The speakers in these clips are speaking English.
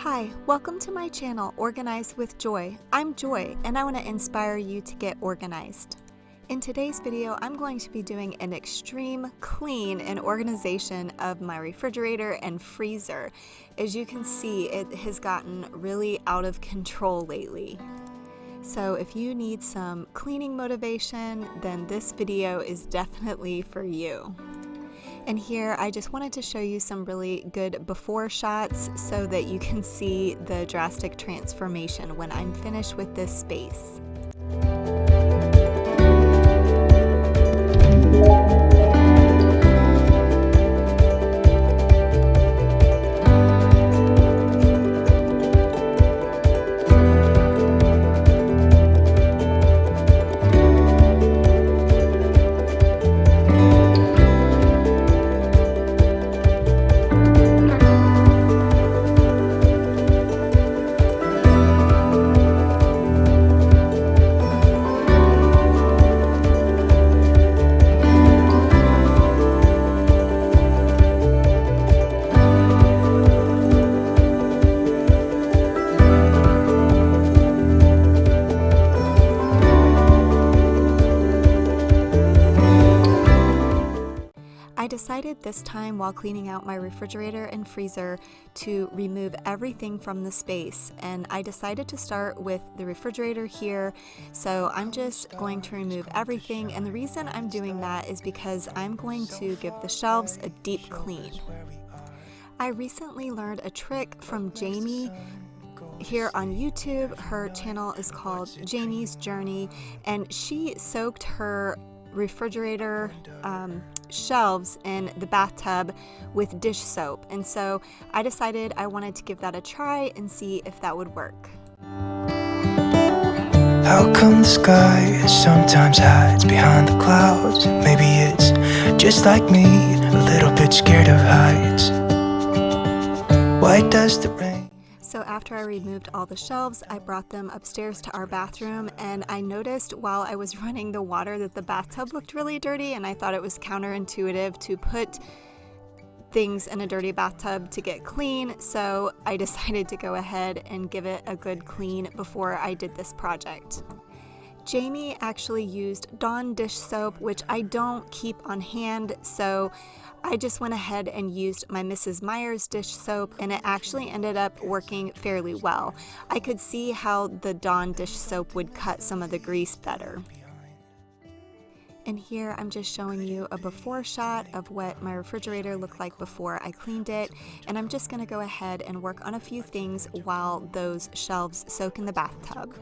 Hi, welcome to my channel, Organize with Joy. I'm Joy, and I want to inspire you to get organized. In today's video, I'm going to be doing an extreme clean and organization of my refrigerator and freezer. As you can see, it has gotten really out of control lately. So if you need some cleaning motivation, then this video is definitely for you. And here I just wanted to show you some really good before shots so that you can see the drastic transformation when I'm finished with this space. I decided this time while cleaning out my refrigerator and freezer to remove everything from the space, and I decided to start with the refrigerator here. So I'm just going to remove everything, and the reason I'm doing that is because I'm going to give the shelves a deep clean. I recently learned a trick from Jamie here on YouTube. Her channel is called Jamie's Journey, and she soaked her refrigerator shelves in the bathtub with dish soap, and so I decided I wanted to give that a try and see if that would work. How come the sky sometimes hides behind the clouds? Maybe it's just like me, a little bit scared of heights. Why does the rain? So after I removed all the shelves, I brought them upstairs to our bathroom, and I noticed while I was running the water that the bathtub looked really dirty, and I thought it was counterintuitive to put things in a dirty bathtub to get clean, so I decided to go ahead and give it a good clean before I did this project. Jamie actually used Dawn dish soap, which I don't keep on hand, so I just went ahead and used my Mrs. Meyer's dish soap, and it actually ended up working fairly well. I could see how the Dawn dish soap would cut some of the grease better. And here I'm just showing you a before shot of what my refrigerator looked like before I cleaned it, and I'm just going to go ahead and work on a few things while those shelves soak in the bathtub.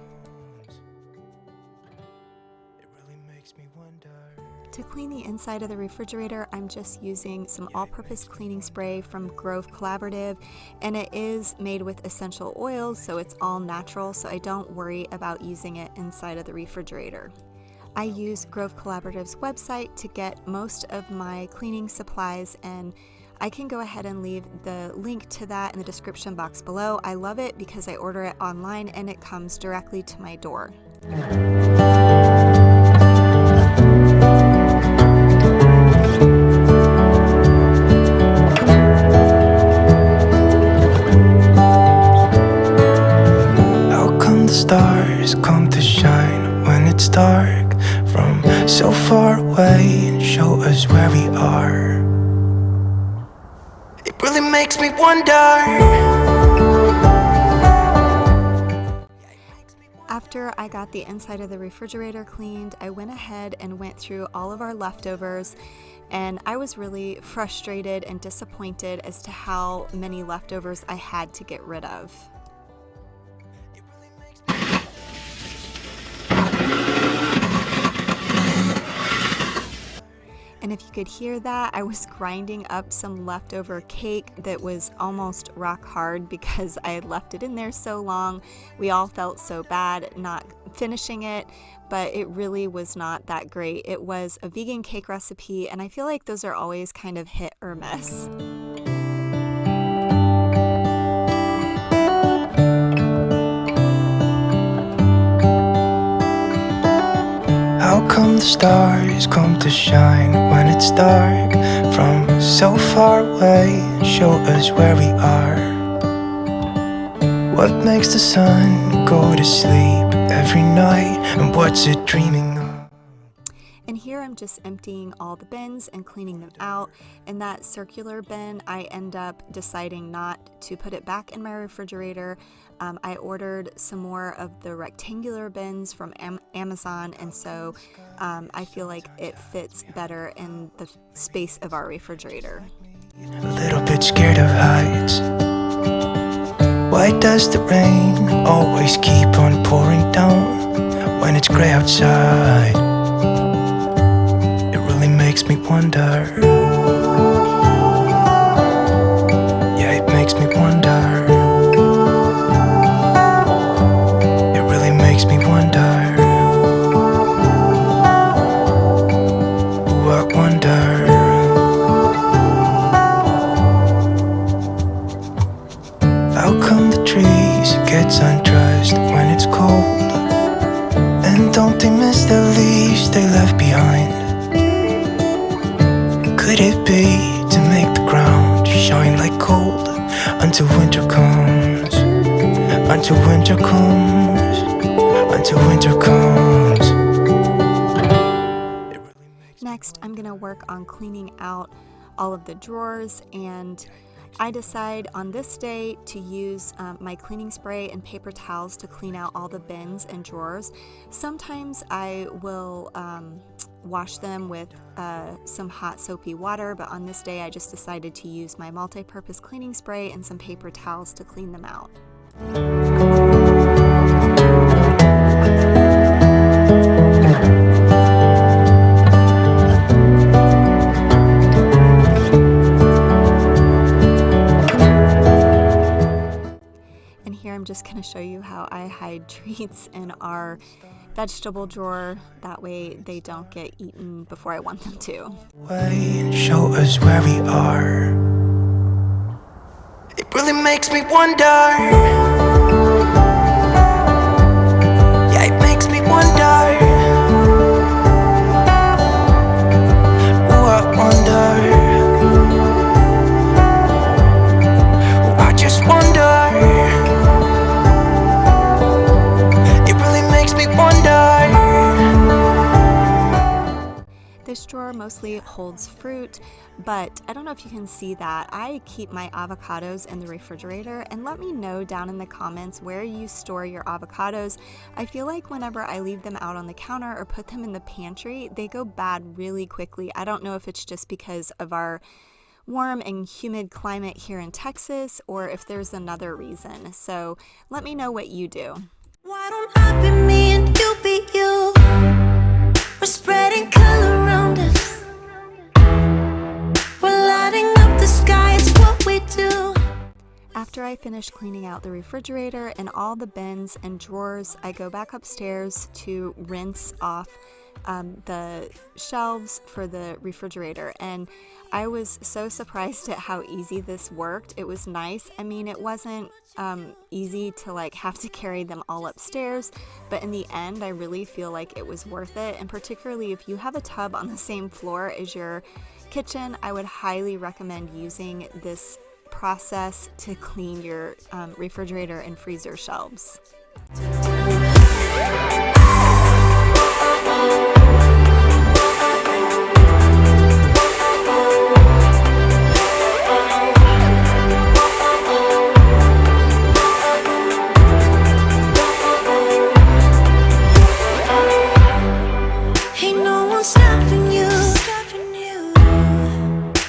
To clean the inside of the refrigerator, I'm just using some all-purpose cleaning spray from Grove Collaborative, and it is made with essential oils, so it's all natural, so I don't worry about using it inside of the refrigerator. I use Grove Collaborative's website to get most of my cleaning supplies, and I can go ahead and leave the link to that in the description box below. I love it because I order it online and it comes directly to my door. Stars come to shine when it's dark from so far away and show us where we are. It really makes me wonder. After I got the inside of the refrigerator cleaned, I went ahead and went through all of our leftovers, and I was really frustrated and disappointed as to how many leftovers I had to get rid of. And if you could hear that, I was grinding up some leftover cake that was almost rock hard because I had left it in there so long. We all felt so bad not finishing it, but it really was not that great. It was a vegan cake recipe, and I feel like those are always kind of hit or miss. How come the stars come to shine when it's dark from so far away and show us where we are? What makes the sun go to sleep every night, and what's it dreaming of? And here I'm just emptying all the bins and cleaning them out. In that circular bin, I end up deciding not to put it back in my refrigerator. I ordered some more of the rectangular bins from Amazon, and so I feel like it fits better in the space of our refrigerator. A little bit scared of heights. Why does the rain always keep on pouring down when it's gray outside? It really makes me wonder. Yeah, it makes me wonder. It really makes me wonder. Ooh, I wonder. How come the trees gets undressed when it's cold? And don't they miss the leaves they left behind? Could it be to make the ground shine like gold until winter comes? Until winter comes. Until winter comes. Next, I'm gonna work on cleaning out all of the drawers, and I decide on this day to use my cleaning spray and paper towels to clean out all the bins and drawers. Sometimes I will wash them with some hot soapy water, but on this day I just decided to use my multi-purpose cleaning spray and some paper towels to clean them out. I'm just going to show you how I hide treats in our vegetable drawer. That way they don't get eaten before I want them to. Show us where we are. It really makes me wonder. Yeah, it makes me wonder. Ooh, I wonder. Ooh, I just wonder. This drawer mostly holds fruit, but I don't know if you can see that. I keep my avocados in the refrigerator, and let me know down in the comments where you store your avocados. I feel like whenever I leave them out on the counter or put them in the pantry, they go bad really quickly. I don't know if it's just because of our warm and humid climate here in Texas, or if there's another reason. So let me know what you do. Why don't I be me and you be you? We're spreading color around us. We're lighting up the sky, it's what we do. After I finish cleaning out the refrigerator and all the bins and drawers, I go back upstairs to rinse off the shelves for the refrigerator, and I was so surprised at how easy this worked. It was nice. I mean, it wasn't easy to have to carry them all upstairs, but in the end I really feel like it was worth it. And particularly if you have a tub on the same floor as your kitchen, I would highly recommend using this process to clean your refrigerator and freezer shelves.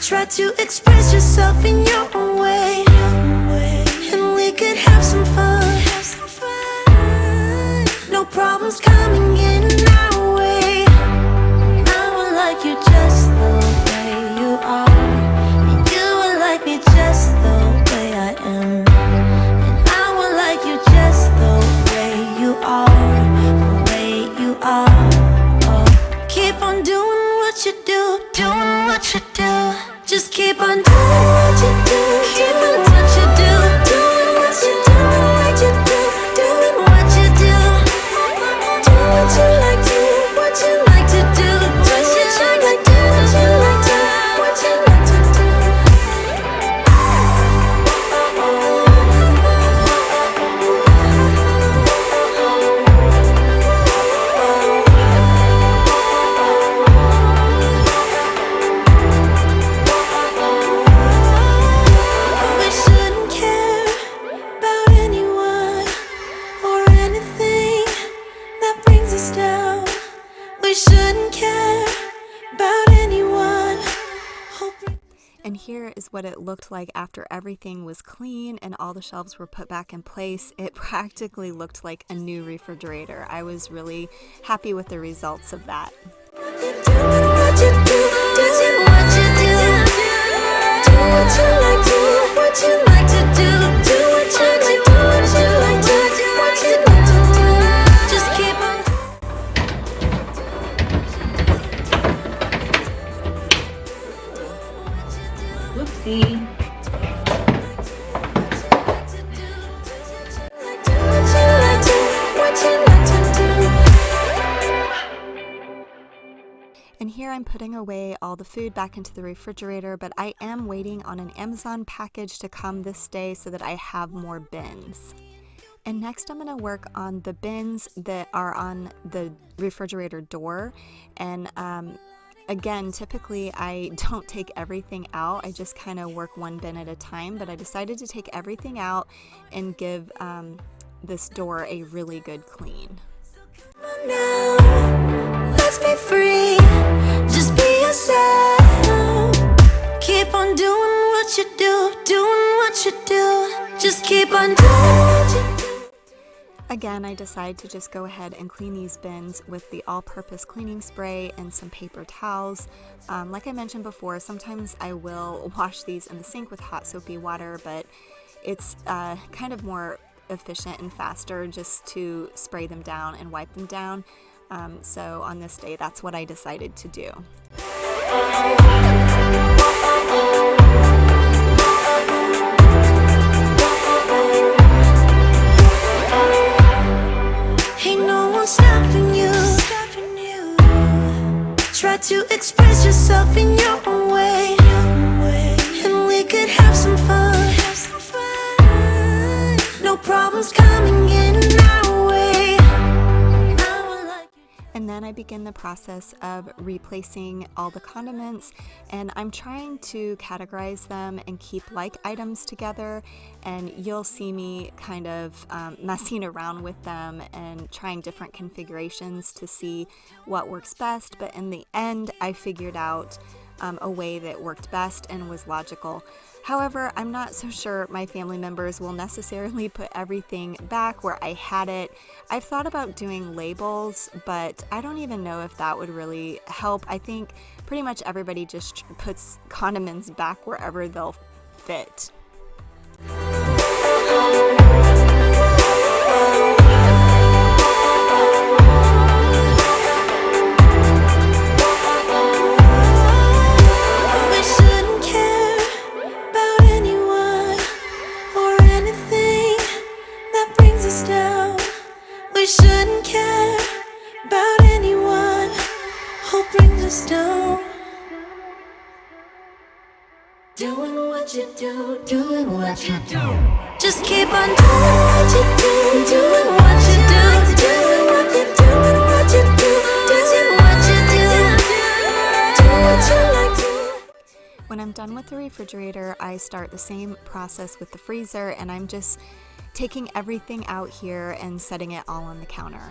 Try to express yourself in your own way, and we could have some fun. No problems coming in our way. I would like you just the way you are, and you would like me just the way I am, and I would like you just the way you are, the way you are. Oh, keep on doing what you do, doing what you do. Just keep on doing what you do, doing what you do, doing what you do, what you do, doing what you do. Do what you like to, what you like to do, what you like to, what you like to, what you like to do. what it looked like after everything was clean and all the shelves were put back in place. It practically looked like a new refrigerator. I was really happy with the results of that. Whoopsie. And here I'm putting away all the food back into the refrigerator, but I am waiting on an Amazon package to come this day so that I have more bins. And next I'm going to work on the bins that are on the refrigerator door. And again, typically I don't take everything out. I just kind of work one bin at a time, but I decided to take everything out and give this door a really good clean. Now, let's be free. Just be yourself. Keep on doing what you do, doing what you do. Just keep on doing what you do. Again, I decide to just go ahead and clean these bins with the all-purpose cleaning spray and some paper towels. Like I mentioned before, sometimes I will wash these in the sink with hot soapy water, but it's kind of more efficient and faster just to spray them down and wipe them down. So on this day, that's what I decided to do. Ain't no one stopping you. Try to express yourself in your own way, and we could have some fun. No problems coming in our way. And then I begin the process of replacing all the condiments, and I'm trying to categorize them and keep like items together, and you'll see me kind of messing around with them and trying different configurations to see what works best, but in the end I figured out a way that worked best and was logical. However, I'm not so sure my family members will necessarily put everything back where I had it. I've thought about doing labels, but I don't even know if that would really help. I think pretty much everybody just puts condiments back wherever they'll fit. We shouldn't care about anyone who brings us down. Doing what you do, doing what you do. Just keep on doing what you do, doing what you do, doing what you do, doing what you do, doing what you do, do what you like to. When I'm done with the refrigerator, I start the same process with the freezer, and I'm just taking everything out here and setting it all on the counter.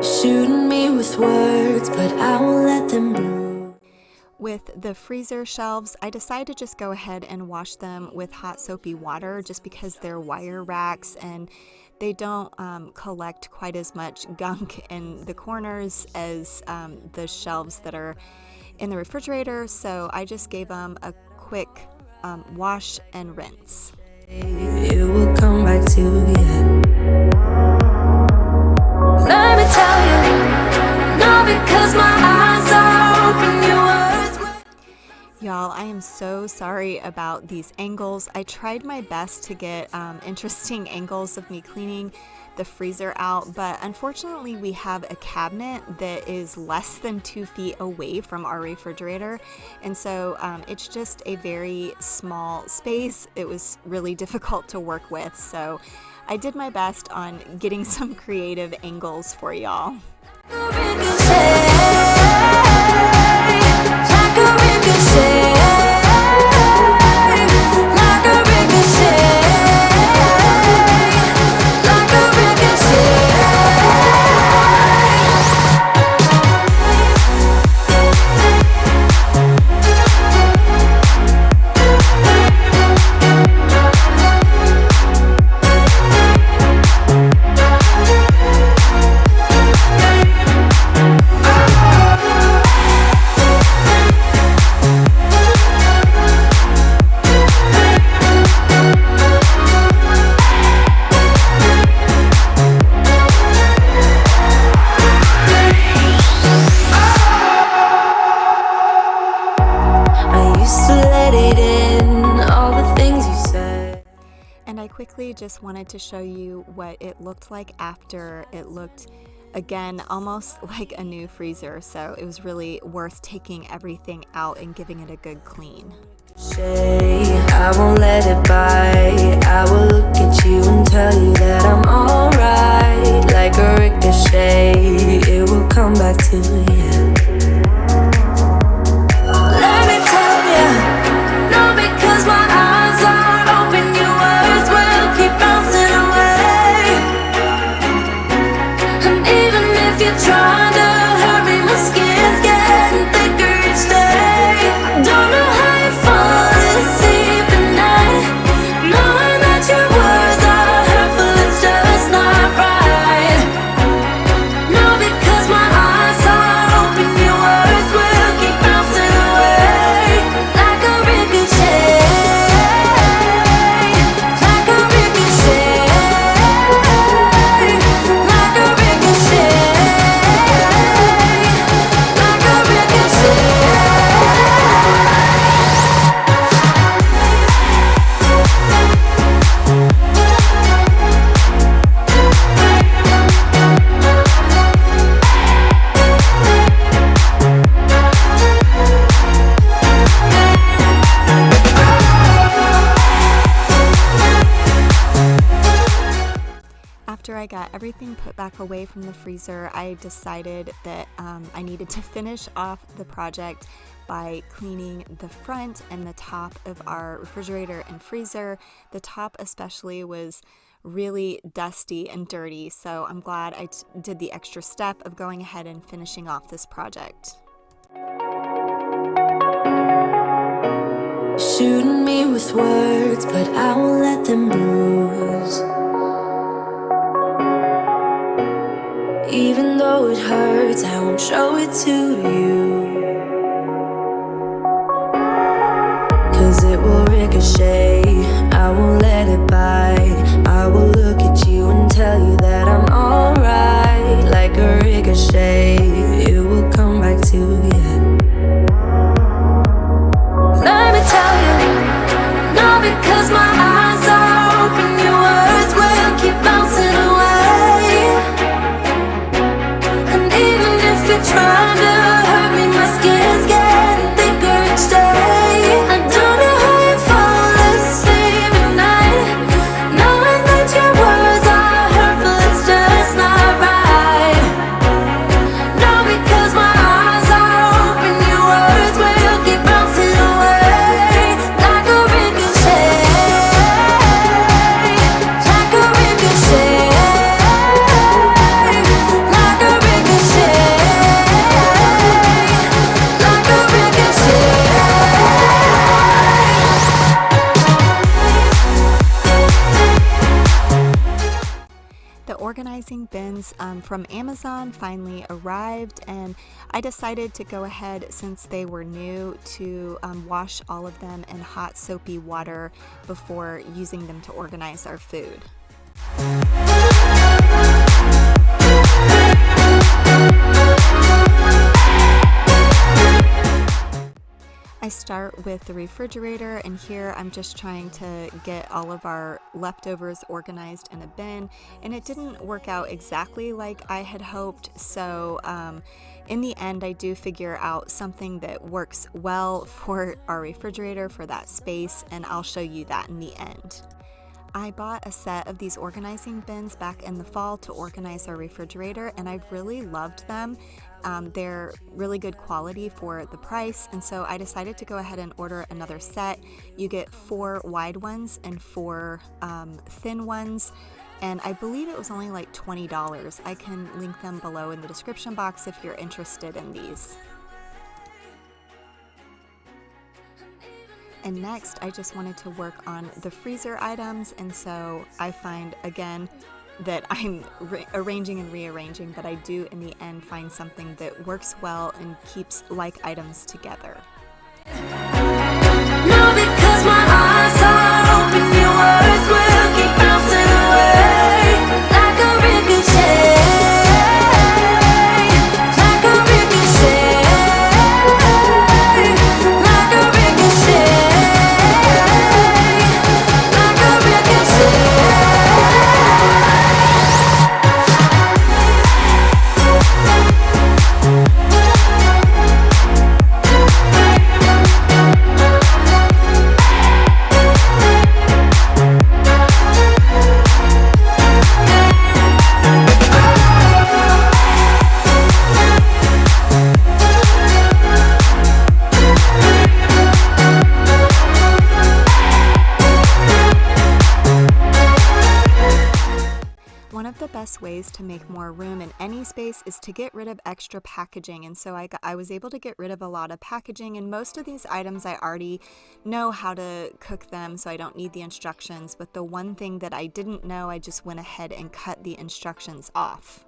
Shooting me with words, but I won't let them bruise. With the freezer shelves, I decided to just go ahead and wash them with hot soapy water just because they're wire racks and they don't collect quite as much gunk in the corners as the shelves that are in the refrigerator. So I just gave them a quick wash and rinse. It will come back to you. Let me tell you, not because my eyes are open, your words. Y'all, I am so sorry about these angles. I tried my best to get interesting angles of me cleaning the freezer out, but unfortunately we have a cabinet that is less than 2 feet away from our refrigerator, and so it's just a very small space. It was really difficult to work with, so I did my best on getting some creative angles for y'all. Quickly just wanted to show you what it looked like after. It looked, again, almost like a new freezer, so it was really worth taking everything out and giving it a good clean. I won't let it bite. I will look at you and tell you that I'm alright. Like a ricochet, it will come back to you. Let me tell you, no, because my eyes are open, your words will keep bouncing away. And even if you're trying to hurt me, my skin's getting thicker each day. I don't know how you fall asleep at night, knowing that your words are hurtful, it's just not right. No, because my eyes are open, your words will keep bouncing away. Like a ricochet, like a ricochet, like a ricochet, like a ricochet. After I got everything put back away from the freezer, I decided that I needed to finish off the project by cleaning the front and the top of our refrigerator and freezer. The top especially was really dusty and dirty, so I'm glad I did the extra step of going ahead and finishing off this project. Shooting me with words, but I won't let them bruise. Even though it hurts, I won't show it to you, 'cause it will ricochet. I won't let it bite. I will look at you and tell you that I'm alright. Like a ricochet, it will come back to you. Let me tell you, no, because my eyes are open, your words will keep bouncing away. And even if you're trying to hurt me, my skin's getting thicker each day. I don't know how you fall asleep at night, knowing that your words are hurtful, it's just not right. No, because my eyes are open, your words will keep bouncing away. Like a ricochet, like a ricochet, like a ricochet, like a ricochet. The organizing bins from Amazon finally arrived, and I decided to go ahead, since they were new, to wash all of them in hot soapy water before using them to organize our food. I start with the refrigerator, and here I'm just trying to get all of our leftovers organized in a bin, and it didn't work out exactly like I had hoped, so in the end I do figure out something that works well for our refrigerator, for that space, and I'll show you that in the end. I bought a set of these organizing bins back in the fall to organize our refrigerator, and I've really loved them. They're really good quality for the price, and so I decided to go ahead and order another set. You get 4 wide ones and 4 thin ones, and I believe it was only like $20. I can link them below in the description box if you're interested in these. And next, I just wanted to work on the freezer items, and so I find again that I'm arranging and rearranging, but I do in the end find something that works well and keeps like items together. No, because my eyes are open, your words will keep bouncing away like a ricochet, like a ricochet, like a ricochet, like a ricochet. One of the best ways to make more room in any space is to get rid of extra packaging, and so I was able to get rid of a lot of packaging, and most of these items I already know how to cook them, so I don't need the instructions, but the one thing that I didn't know, I just went ahead and cut the instructions off.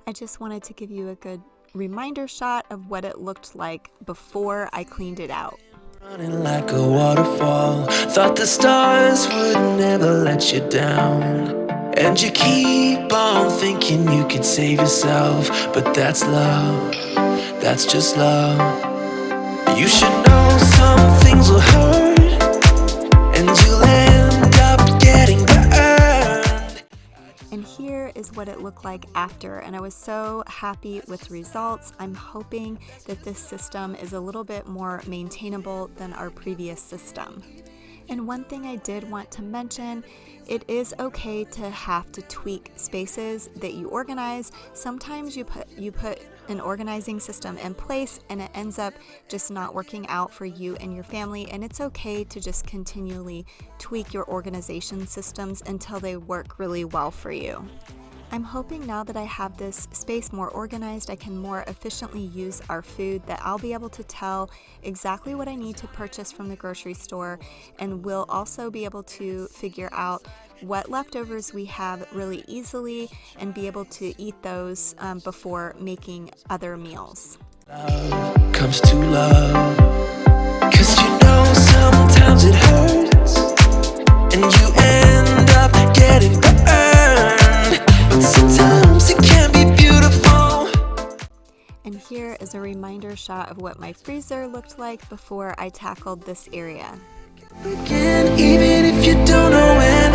I just wanted to give you a good reminder shot of what it looked like before I cleaned it out. Running like a waterfall, thought the stars would never let you down. And you keep on thinking you can save yourself, but that's love, that's just love. You should know some things will hurt, and you'll end up getting burned. And here is what it looked like after, and I was so happy with the results. I'm hoping that this system is a little bit more maintainable than our previous system. And one thing I did want to mention, it is okay to have to tweak spaces that you organize. Sometimes you put an organizing system in place and it ends up just not working out for you and your family, and it's okay to just continually tweak your organization systems until they work really well for you. I'm hoping now that I have this space more organized, I can more efficiently use our food, that I'll be able to tell exactly what I need to purchase from the grocery store, and we'll also be able to figure out what leftovers we have really easily and be able to eat those before making other meals. Love comes to love, 'cause you know sometimes it hurts, and you end up getting burned, but sometimes it can be beautiful. And here is a reminder shot of what my freezer looked like before I tackled this area. Again, even if you don't know when,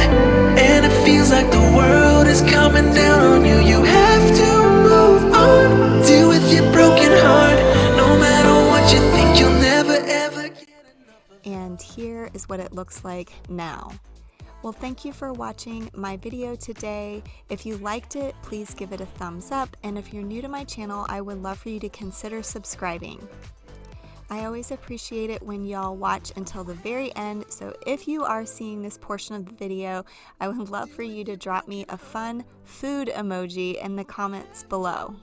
and it feels like the world is coming down on you, you have to move on. Deal with your broken heart, no matter what you think, you'll never ever get enough of. And here is what it looks like now. Well, thank you for watching my video today. If you liked it, please give it a thumbs up, and if you're new to my channel, I would love for you to consider subscribing. I always appreciate it when y'all watch until the very end, so if you are seeing this portion of the video, I would love for you to drop me a fun food emoji in the comments below.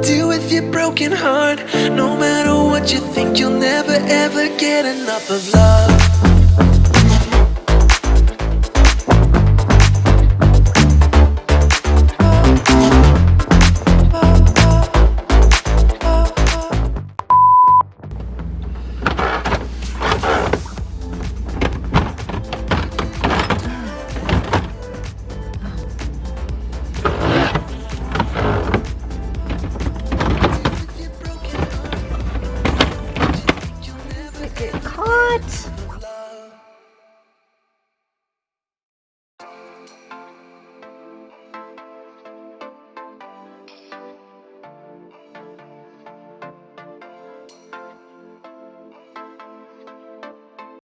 Deal with your broken heart, no matter what you think, you'll never ever get enough of love. Get caught.